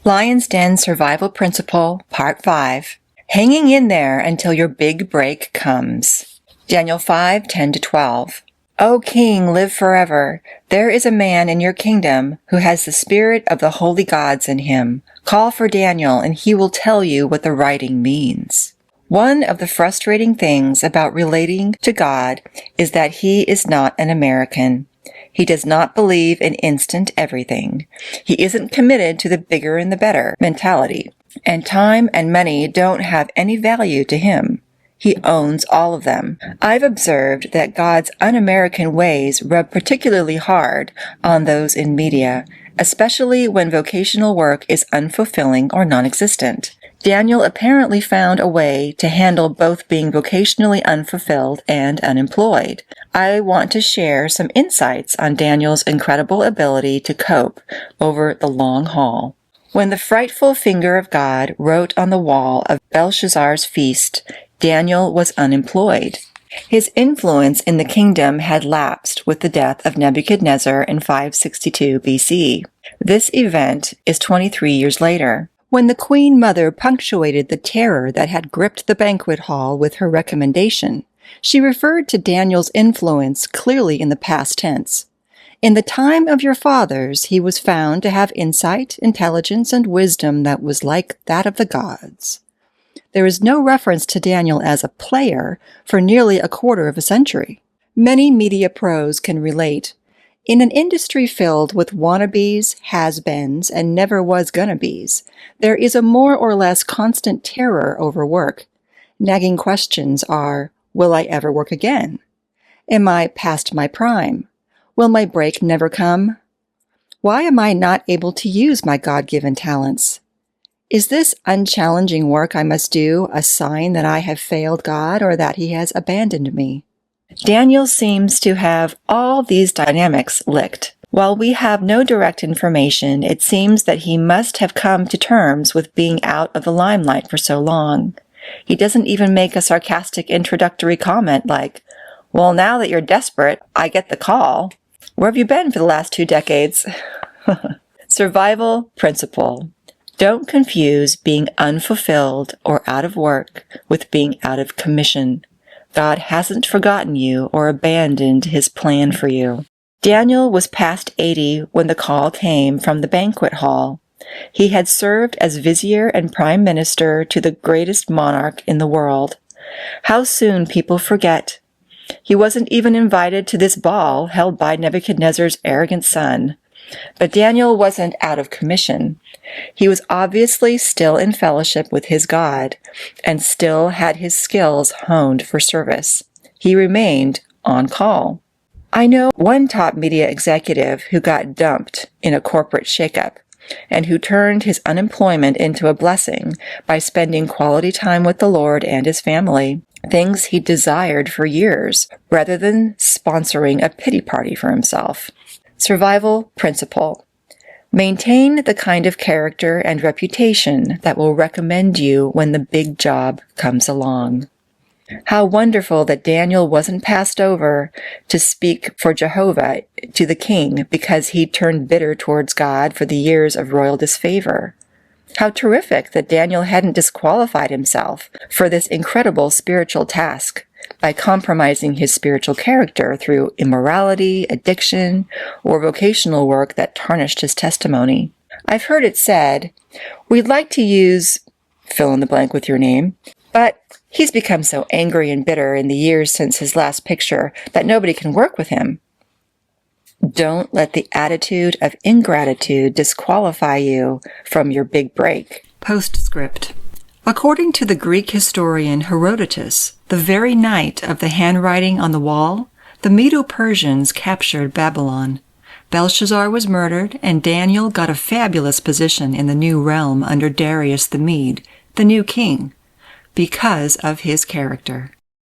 Lion's Den Survival Principle, Part 5. Hanging in there until your big break comes. Daniel 5:10-12. O king, live forever. There is a man in your kingdom who has the spirit of the holy gods in him. Call for Daniel, and he will tell you what the writing means. One of the frustrating things about relating to God is that he is not an American. He does not believe in instant everything. He isn't committed to the bigger and the better mentality. And time and money don't have any value to him. He owns all of them. I've observed that God's un-American ways rub particularly hard on those in media, especially when vocational work is unfulfilling or non-existent. Daniel apparently found a way to handle both being vocationally unfulfilled and unemployed. I want to share some insights on Daniel's incredible ability to cope over the long haul. When the frightful finger of God wrote on the wall of Belshazzar's feast, Daniel was unemployed. His influence in the kingdom had lapsed with the death of Nebuchadnezzar in 562 BC. This event is 23 years later. When the Queen Mother punctuated the terror that had gripped the banquet hall with her recommendation, she referred to Daniel's influence clearly in the past tense. In the time of your fathers, he was found to have insight, intelligence, and wisdom that was like that of the gods. There is no reference to Daniel as a player for nearly a quarter of a century. Many media pros can relate. In an industry filled with wannabes, has-beens, and never-was-gonna-bes, there is a more or less constant terror over work. Nagging questions are, will I ever work again? Am I past my prime? Will my break never come? Why am I not able to use my God-given talents? Is this unchallenging work I must do a sign that I have failed God or that he has abandoned me? Daniel seems to have all these dynamics licked. While we have no direct information, it seems that he must have come to terms with being out of the limelight for so long. He doesn't even make a sarcastic introductory comment like, well, now that you're desperate, I get the call. Where have you been for the last 2 decades? Survival principle. Don't confuse being unfulfilled or out of work with being out of commission. God hasn't forgotten you or abandoned his plan for you. Daniel was past 80 when the call came from the banquet hall. He had served as vizier and prime minister to the greatest monarch in the world. How soon people forget. He wasn't even invited to this ball held by Nebuchadnezzar's arrogant son. But Daniel wasn't out of commission. He was obviously still in fellowship with his God, and still had his skills honed for service. He remained on call. I know one top media executive who got dumped in a corporate shakeup, and who turned his unemployment into a blessing by spending quality time with the Lord and his family, things he desired for years, rather than sponsoring a pity party for himself. Survival principle. Maintain the kind of character and reputation that will recommend you when the big job comes along. How wonderful that Daniel wasn't passed over to speak for Jehovah to the king because he turned bitter towards God for the years of royal disfavor. How terrific that Daniel hadn't disqualified himself for this incredible spiritual task by compromising his spiritual character through immorality, addiction, or vocational work that tarnished his testimony. I've heard it said, we'd like to use fill in the blank with your name, but he's become so angry and bitter in the years since his last picture that nobody can work with him. Don't let the attitude of ingratitude disqualify you from your big break. Postscript. According to the Greek historian Herodotus, the very night of the handwriting on the wall, the Medo-Persians captured Babylon. Belshazzar was murdered, and Daniel got a fabulous position in the new realm under Darius the Mede, the new king, because of his character.